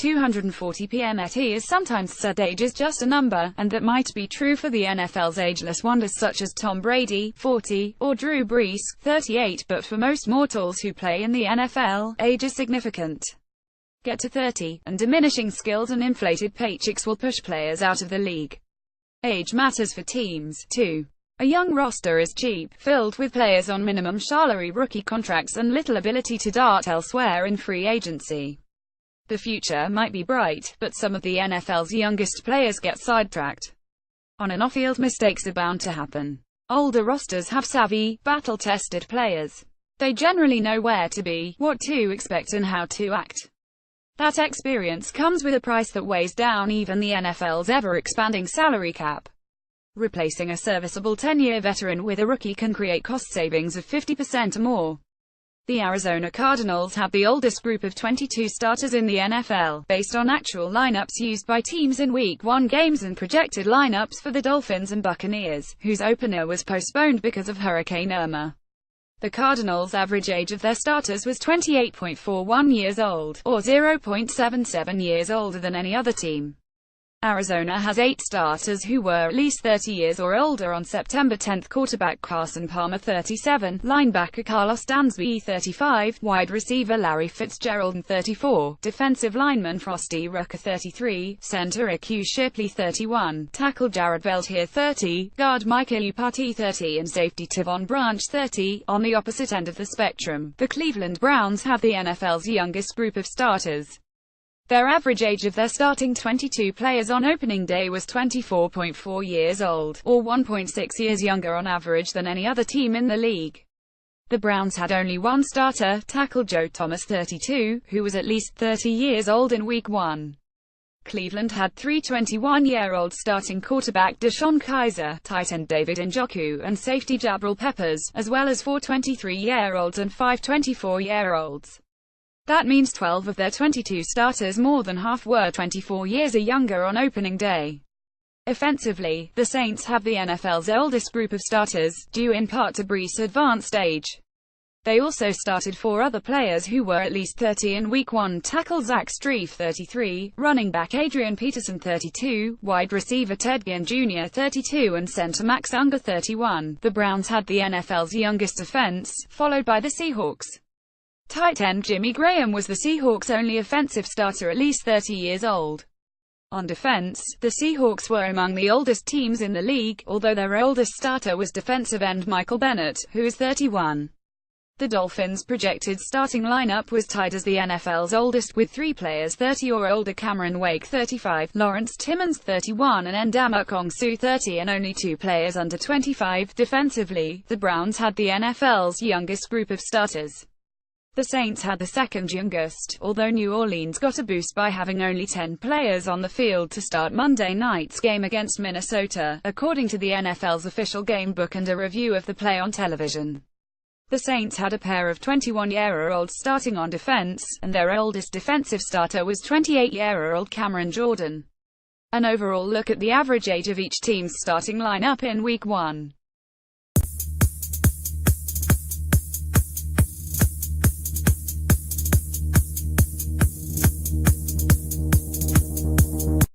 240 p.m. ET is sometimes said age is just a number, and that might be true for the NFL's ageless wonders such as Tom Brady, 40, or Drew Brees, 38, but for most mortals who play in the NFL, age is significant. Get to 30, and diminishing skills and inflated paychecks will push players out of the league. Age matters for teams, too. A young roster is cheap, filled with players on minimum salary rookie contracts and little ability to dart elsewhere in free agency. The future might be bright, but some of the NFL's youngest players get sidetracked. On and off-field, mistakes are bound to happen. Older rosters have savvy, battle-tested players. They generally know where to be, what to expect and how to act. That experience comes with a price that weighs down even the NFL's ever-expanding salary cap. Replacing a serviceable 10-year veteran with a rookie can create cost savings of 50% or more. The Arizona Cardinals have the oldest group of 22 starters in the NFL, based on actual lineups used by teams in Week 1 games and projected lineups for the Dolphins and Buccaneers, whose opener was postponed because of Hurricane Irma. The Cardinals' average age of their starters was 28.41 years old, or 0.77 years older than any other team. Arizona has 8 starters who were at least 30 years or older on September 10. Quarterback Carson Palmer 37, linebacker Carlos Dansby 35, wide receiver Larry Fitzgerald 34, defensive lineman Frosty Rucker 33, center Q Shipley 31, tackle Jared Veldheer 30, guard Micah Iupati 30 and safety Tavon Branch 30. On the opposite end of the spectrum, the Cleveland Browns have the NFL's youngest group of starters. Their average age of their starting 22 players on opening day was 24.4 years old, or 1.6 years younger on average than any other team in the league. The Browns had only one starter, tackle Joe Thomas 32, who was at least 30 years old in Week 1. Cleveland had 3 21-year-old starting quarterback DeShone Kizer, tight end David Njoku, and safety Jabril Peppers, as well as 4 23-year-olds and 5 24-year-olds. That means 12 of their 22 starters, more than half, were 24 years or younger on opening day. Offensively, the Saints have the NFL's oldest group of starters, due in part to Brees' advanced age. They also started 4 other players who were at least 30 in Week 1, tackle Zach Strief 33, running back Adrian Peterson 32, wide receiver Ted Ginn Jr. 32 and center Max Unger 31. The Browns had the NFL's youngest offense, followed by the Seahawks. Tight end Jimmy Graham was the Seahawks' only offensive starter at least 30 years old. On defense, the Seahawks were among the oldest teams in the league, although their oldest starter was defensive end Michael Bennett, who is 31. The Dolphins' projected starting lineup was tied as the NFL's oldest, with 3 players 30 or older: Cameron Wake 35, Lawrence Timmons 31 and Ndamukong Suh 30, and only 2 players under 25. Defensively, the Browns had the NFL's youngest group of starters. The Saints had the second youngest, although New Orleans got a boost by having only 10 players on the field to start Monday night's game against Minnesota, according to the NFL's official game book and a review of the play on television. The Saints had a pair of 21-year-olds starting on defense, and their oldest defensive starter was 28-year-old Cameron Jordan. An overall look at the average age of each team's starting lineup in Week 1.